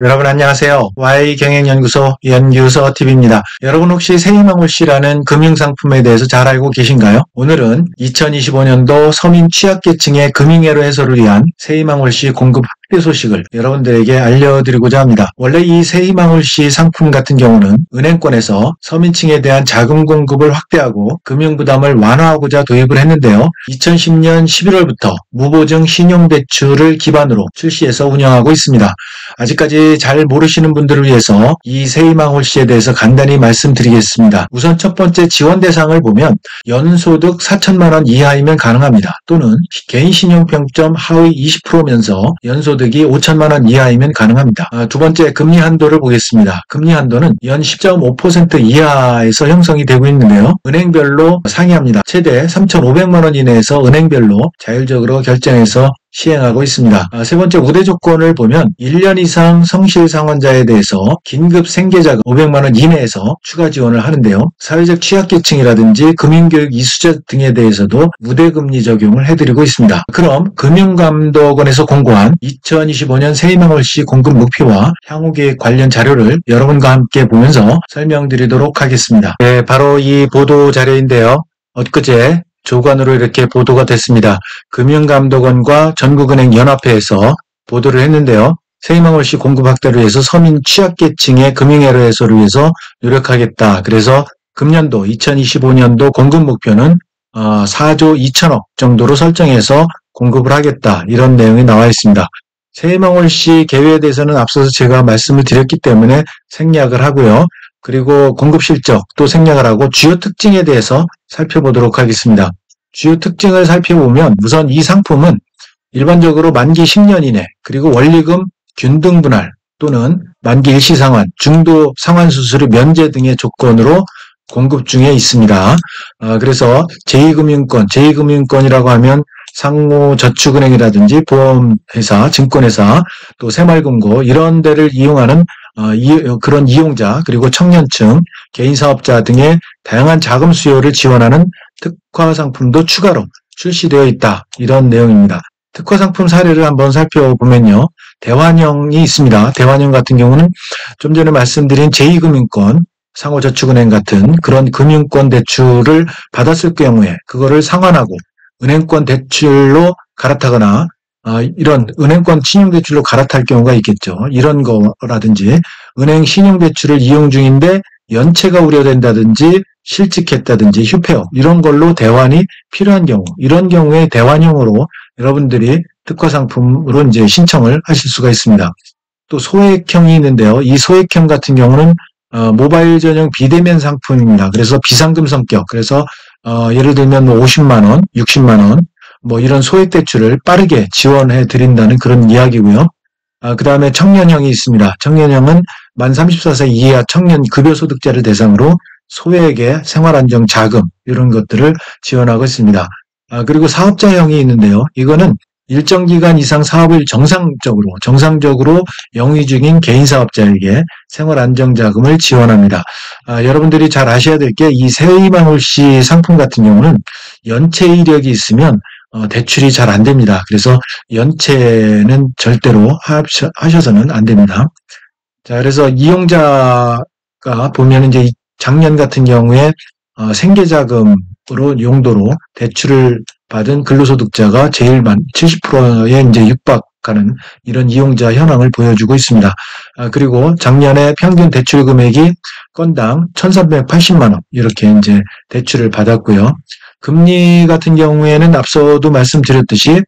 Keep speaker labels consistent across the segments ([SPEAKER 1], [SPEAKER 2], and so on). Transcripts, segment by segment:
[SPEAKER 1] 여러분 안녕하세요. Y경영연구소 연구소TV입니다. 여러분 혹시 세희망울씨라는 금융상품에 대해서 잘 알고 계신가요? 오늘은 2025년도 서민 취약계층의 금융애로 해소를 위한 세희망울씨 공급 확대 소식을 여러분들에게 알려드리고자 합니다. 원래 이 세희망울씨 상품 같은 경우는 은행권에서 서민층에 대한 자금 공급을 확대하고 금융부담을 완화하고자 도입을 했는데요. 2010년 11월부터 무보증 신용대출을 기반으로 출시해서 운영하고 있습니다. 아직까지 잘 모르시는 분들을 위해서 이 세희망울씨에 대해서 간단히 말씀드리겠습니다. 우선 첫 번째 지원 대상을 보면 연소득 4천만 원 이하이면 가능합니다. 또는 개인 신용평점 하위 20%면서 연소득이 5천만 원 이하이면 가능합니다. 두 번째 금리 한도를 보겠습니다. 금리 한도는 연 10.5% 이하에서 형성이 되고 있는데요. 은행별로 상이합니다. 최대 3,500만 원 이내에서 은행별로 자율적으로 결정해서 시행하고 있습니다. 세 번째 우대 조건을 보면 1년 이상 성실 상환자에 대해서 긴급 생계자금 500만 원 이내에서 추가 지원을 하는데요. 사회적 취약계층이라든지 금융교육 이수자 등에 대해서도 우대금리 적용을 해드리고 있습니다. 그럼 금융감독원에서 공고한 2025년 세희망울씨 공급 목표와 향후계획 관련 자료를 여러분과 함께 보면서 설명드리도록 하겠습니다. 네, 바로 이 보도 자료인데요. 엊그제 조간으로 이렇게 보도가 됐습니다. 금융감독원과 전국은행연합회에서 보도를 했는데요. 세희망울씨 공급 확대를 위해서 서민 취약계층의 금융애로 해소를 위해서 노력하겠다. 그래서 금년도 2025년도 공급 목표는 4조 2천억 정도로 설정해서 공급을 하겠다. 이런 내용이 나와 있습니다. 세희망울씨 계획에 대해서는 앞서서 제가 말씀을 드렸기 때문에 생략을 하고요. 그리고 공급 실적 또 생략을 하고 주요 특징에 대해서 살펴보도록 하겠습니다. 주요 특징을 살펴보면 우선 이 상품은 일반적으로 만기 10년 이내 그리고 원리금 균등 분할 또는 만기 일시상환, 중도 상환 수수료 면제 등의 조건으로 공급 중에 있습니다. 그래서 제2금융권이라고 하면 상호저축은행이라든지 보험회사, 증권회사, 또 새마을금고 이런 데를 이용하는 그런 이용자 그리고 청년층, 개인사업자 등의 다양한 자금 수요를 지원하는 특화 상품도 추가로 출시되어 있다. 이런 내용입니다. 특화 상품 사례를 한번 살펴보면요. 대환형이 있습니다. 대환형 같은 경우는 좀 전에 말씀드린 제2금융권, 상호저축은행 같은 그런 금융권 대출을 받았을 경우에 그거를 상환하고 은행권 대출로 갈아타거나 이런 은행권 신용대출로 갈아탈 경우가 있겠죠. 이런 거라든지 은행 신용대출을 이용 중인데 연체가 우려된다든지 실직했다든지 휴폐업 이런 걸로 대환이 필요한 경우 이런 경우에 대환형으로 여러분들이 특화 상품으로 이제 신청을 하실 수가 있습니다. 또 소액형이 있는데요. 이 소액형 같은 경우는 모바일 전용 비대면 상품입니다. 그래서 비상금 성격. 그래서 예를 들면 50만 원, 60만 원 뭐 이런 소액 대출을 빠르게 지원해 드린다는 그런 이야기고요. 그 다음에 청년형이 있습니다. 청년형은 만 34세 이하 청년 급여소득자를 대상으로 소액의 생활안정 자금 이런 것들을 지원하고 있습니다. 그리고 사업자형이 있는데요. 이거는 일정 기간 이상 사업을 정상적으로 영위 중인 개인사업자에게 생활안정자금을 지원합니다. 여러분들이 잘 아셔야 될 게 이 세희망울씨 상품 같은 경우는 연체 이력이 있으면 대출이 잘 안 됩니다. 그래서 연체는 절대로 하셔서는 안 됩니다. 자, 그래서 이용자가 보면 이제 작년 같은 경우에 생계자금으로 용도로 대출을 받은 근로소득자가 제일 70%에 이제 육박하는 이런 이용자 현황을 보여주고 있습니다. 그리고 작년에 평균 대출 금액이 건당 1,380만 원 이렇게 이제 대출을 받았고요. 금리 같은 경우에는 앞서도 말씀드렸듯이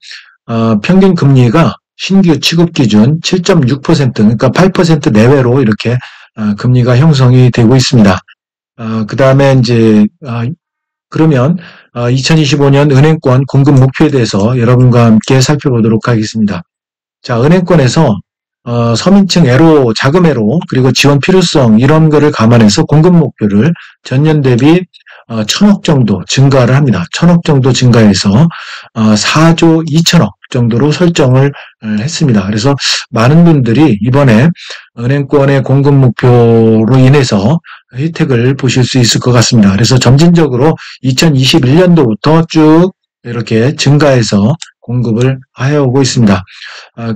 [SPEAKER 1] 평균 금리가 신규 취급 기준 7.6% 그러니까 8% 내외로 이렇게 금리가 형성이 되고 있습니다. 그 다음에 이제 그러면 2025년 은행권 공급 목표에 대해서 여러분과 함께 살펴보도록 하겠습니다. 자, 은행권에서 서민층 애로, 자금 애로, 그리고 지원 필요성 이런 거를 감안해서 공급 목표를 전년 대비 1,000억 정도 증가를 합니다. 1,000억 정도 증가해서 4조 2천억 정도로 설정을 했습니다. 그래서 많은 분들이 이번에 은행권의 공급 목표로 인해서 혜택을 보실 수 있을 것 같습니다. 그래서 점진적으로 2021년도부터 쭉 이렇게 증가해서 공급을 해오고 있습니다.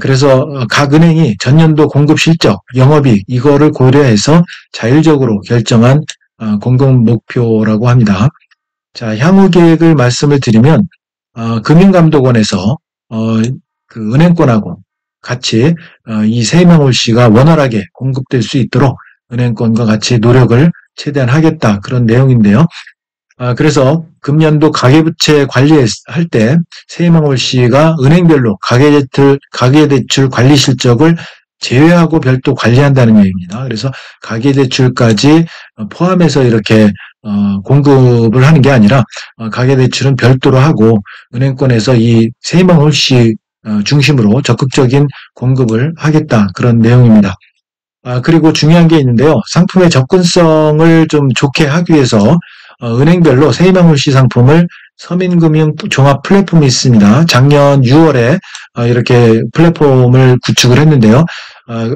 [SPEAKER 1] 그래서 각 은행이 전년도 공급 실적, 영업이익 이거를 고려해서 자율적으로 결정한 공급 목표라고 합니다. 자, 향후 계획을 말씀을 드리면 금융감독원에서 그 은행권하고 같이 이 세희망홀씨가 원활하게 공급될 수 있도록 은행권과 같이 노력을 최대한 하겠다 그런 내용인데요. 그래서 금년도 가계부채 관리할 때 세희망홀씨가 은행별로 가계대출 관리 실적을 제외하고 별도 관리한다는 얘기입니다. 그래서 가계대출까지 포함해서 이렇게 공급을 하는 게 아니라 가계대출은 별도로 하고 은행권에서 이 세희망홀씨 중심으로 적극적인 공급을 하겠다 그런 내용입니다. 그리고 중요한 게 있는데요. 상품의 접근성을 좀 좋게 하기 위해서 은행별로 세희망홀씨 상품을 서민금융 종합 플랫폼이 있습니다. 작년 6월에 이렇게 플랫폼을 구축을 했는데요.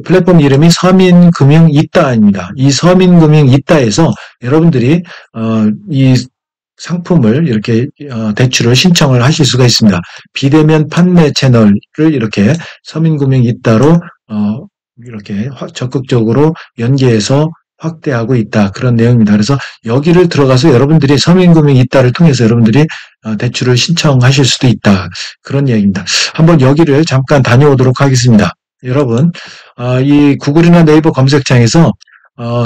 [SPEAKER 1] 플랫폼 이름이 서민금융 이따입니다. 이 서민금융 이따에서 여러분들이 이 상품을 이렇게 대출을 신청을 하실 수가 있습니다. 비대면 판매 채널을 이렇게 서민금융 이따로 이렇게 적극적으로 연계해서 확대하고 있다. 그런 내용입니다. 그래서 여기를 들어가서 여러분들이 서민금융 이따를 통해서 여러분들이 대출을 신청하실 수도 있다. 그런 얘기입니다. 한번 여기를 잠깐 다녀오도록 하겠습니다. 여러분, 이 구글이나 네이버 검색창에서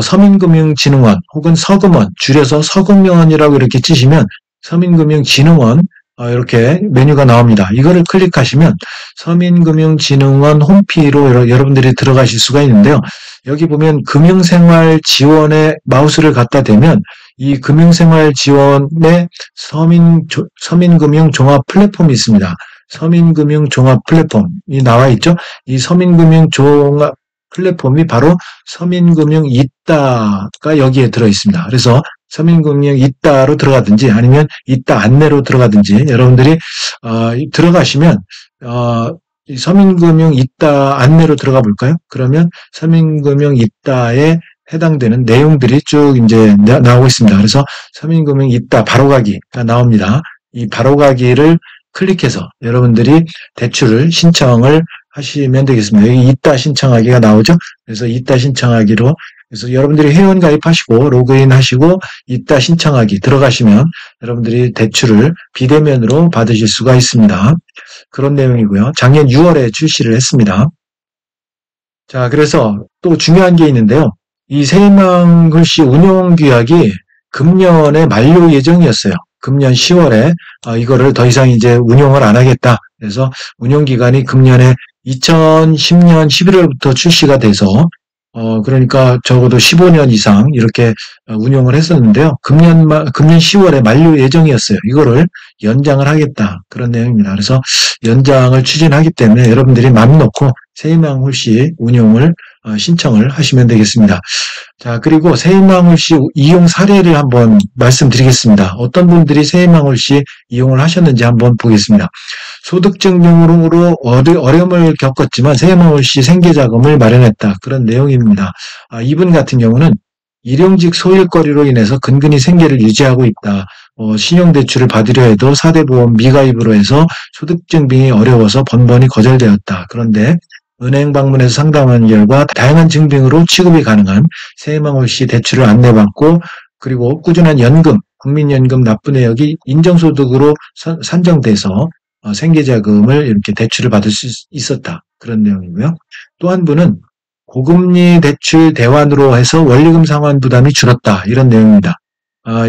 [SPEAKER 1] 서민금융진흥원 혹은 서금원, 줄여서 서금원이라고 이렇게 치시면 서민금융진흥원 이렇게 메뉴가 나옵니다. 이거를 클릭하시면 서민금융진흥원 홈피로 여러분들이 들어가실 수가 있는데요. 여기 보면 금융생활 지원에 마우스를 갖다 대면 이 금융생활 지원에 서민금융 종합 플랫폼이 있습니다. 서민금융 종합 플랫폼이 나와 있죠. 이 서민금융 종합 플랫폼이 바로 서민금융 이따가 여기에 들어 있습니다. 그래서 서민금융 이따로 들어가든지 아니면 이따 안내로 들어가든지 여러분들이 들어가시면 서민금융 이따 안내로 들어가 볼까요? 그러면 서민금융 이따에 해당되는 내용들이 쭉 이제 나오고 있습니다. 그래서 서민금융 이따 바로가기가 나옵니다. 이 바로가기를 클릭해서 여러분들이 대출을 신청을 하시면 되겠습니다. 여기 이따 신청하기가 나오죠. 그래서 이따 신청하기로 그래서 여러분들이 회원 가입하시고 로그인 하시고 이따 신청하기 들어가시면 여러분들이 대출을 비대면으로 받으실 수가 있습니다. 그런 내용이고요. 작년 6월에 출시를 했습니다. 자, 그래서 또 중요한 게 있는데요. 이 세희망홀씨 운용 규약이 금년에 만료 예정이었어요. 금년 10월에 이거를 더 이상 이제 운용을 안 하겠다. 그래서 운용 기간이 금년에 2010년 11월부터 출시가 돼서 그러니까 적어도 15년 이상 이렇게 운용을 했었는데요. 금년 10월에 만료 예정이었어요. 이거를 연장을 하겠다. 그런 내용입니다. 그래서 연장을 추진하기 때문에 여러분들이 마음 놓고 세희망홀씨 운용을 신청을 하시면 되겠습니다. 자, 그리고 세희망홀씨 이용 사례를 한번 말씀드리겠습니다. 어떤 분들이 세희망홀씨 이용을 하셨는지 한번 보겠습니다. 소득증명으로 어려움을 겪었지만 세희망홀씨 생계자금을 마련했다. 그런 내용입니다. 이분 같은 경우는 일용직 소일거리로 인해서 근근히 생계를 유지하고 있다. 신용대출을 받으려 해도 4대 보험 미가입으로 해서 소득증빙이 어려워서 번번이 거절되었다. 그런데 은행 방문해서 상담한 결과 다양한 증빙으로 취급이 가능한 세희망홀씨 대출을 안내받고 그리고 꾸준한 연금, 국민연금 납부 내역이 인정소득으로 산정돼서 생계자금을 이렇게 대출을 받을 수 있었다. 그런 내용이고요. 또 한 분은 고금리 대출 대환으로 해서 원리금 상환 부담이 줄었다. 이런 내용입니다.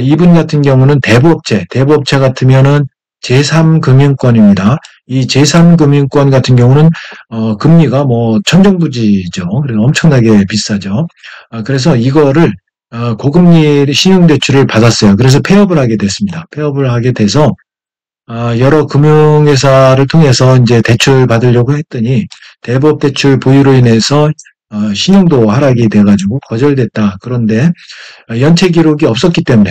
[SPEAKER 1] 이분 같은 경우는 대부업체 같으면은 제3금융권입니다. 이 제3금융권 같은 경우는 금리가 뭐 천정부지죠. 그래서 엄청나게 비싸죠. 그래서 이거를 고금리 신용대출을 받았어요. 그래서 폐업을 하게 됐습니다. 폐업을 하게 돼서 여러 금융회사를 통해서 이제 대출 받으려고 했더니 대부업 대출 보유로 인해서 신용도 하락이 돼가지고 거절됐다. 그런데 연체 기록이 없었기 때문에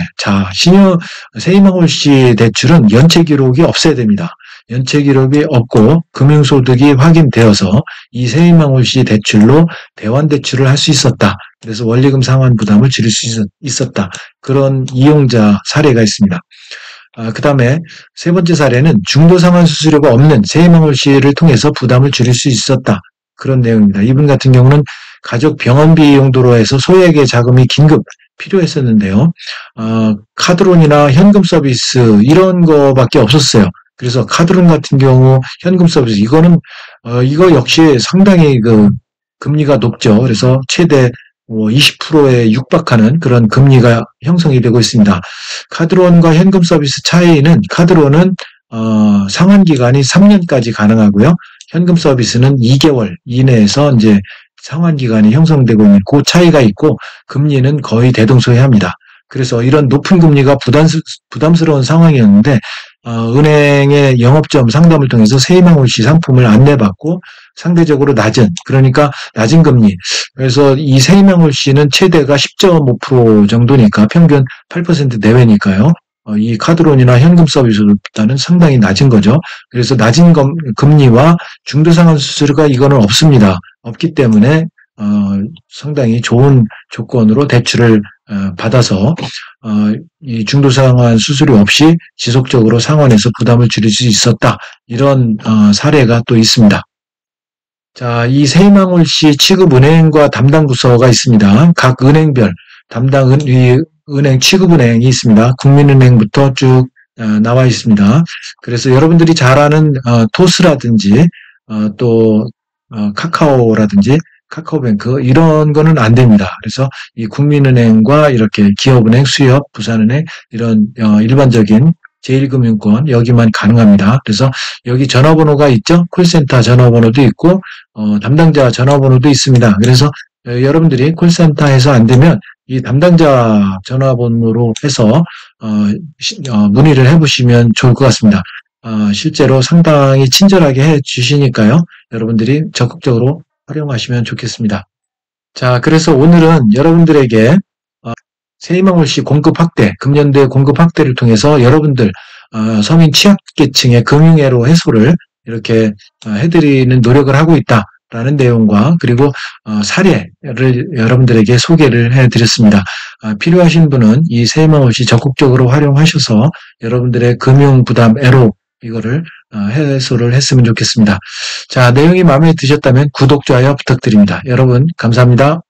[SPEAKER 1] 세희망홀씨 대출은 연체 기록이 없어야 됩니다. 연체 기록이 없고 금융소득이 확인되어서 이 세희망홀씨 대출로 대환 대출을 할 수 있었다. 그래서 원리금 상환 부담을 줄일 수 있었다. 그런 이용자 사례가 있습니다. 그 다음에 세 번째 사례는 중도 상환 수수료가 없는 세이망홀씨를 통해서 부담을 줄일 수 있었다. 그런 내용입니다. 이분 같은 경우는 가족 병원비 용도로 해서 소액의 자금이 긴급 필요했었는데요. 카드론이나 현금 서비스 이런 거밖에 없었어요. 그래서 카드론 같은 경우 현금 서비스 이거 역시 상당히 그 금리가 높죠. 그래서 최대 20%에 육박하는 그런 금리가 형성이 되고 있습니다. 카드론과 현금 서비스 차이는 카드론은 상환 기간이 3년까지 가능하고요. 현금 서비스는 2개월 이내에서 이제 상환 기간이 형성되고 있는 그 차이가 있고 금리는 거의 대동소이합니다. 그래서 이런 높은 금리가 부담스러운 상황이었는데 은행의 영업점 상담을 통해서 세이망홀씨 상품을 안내받고 상대적으로 그러니까 낮은 금리. 그래서 이 세이망홀씨는 최대가 10.5% 정도니까 평균 8% 내외니까요. 이 카드론이나 현금 서비스보다는 상당히 낮은 거죠. 그래서 낮은 금리와 중도상환 수수료가 이거는 없습니다. 없기 때문에 상당히 좋은 조건으로 대출을 받아서 이 중도상환 수수료 없이 지속적으로 상환해서 부담을 줄일 수 있었다. 이런 사례가 또 있습니다. 자, 이 세이망홀씨 취급은행과 담당 부서가 있습니다. 각 은행별 담당 은행 취급은행이 있습니다. 국민은행부터 쭉 나와 있습니다. 그래서 여러분들이 잘 아는 토스라든지 또 카카오라든지 카카오뱅크 이런 거는 안 됩니다. 그래서 이 국민은행과 이렇게 기업은행, 수협, 부산은행 이런 일반적인 제1금융권 여기만 가능합니다. 그래서 여기 전화번호가 있죠. 콜센터 전화번호도 있고 담당자 전화번호도 있습니다. 그래서 여러분들이 콜센터에서 안 되면 이 담당자 전화번호로 해서 문의를 해보시면 좋을 것 같습니다. 실제로 상당히 친절하게 해주시니까요. 여러분들이 적극적으로 활용하시면 좋겠습니다. 자, 그래서 오늘은 여러분들에게 세이망홀씨 공급 확대, 금년도의 공급 확대를 통해서 여러분들 서민 취약계층의 금융애로 해소를 이렇게 해드리는 노력을 하고 있다라는 내용과 그리고 사례를 여러분들에게 소개를 해드렸습니다. 필요하신 분은 이 세이망홀씨 적극적으로 활용하셔서 여러분들의 금융 부담 애로 이거를 해소를 했으면 좋겠습니다. 자, 내용이 마음에 드셨다면 구독, 좋아요 부탁드립니다. 여러분 감사합니다.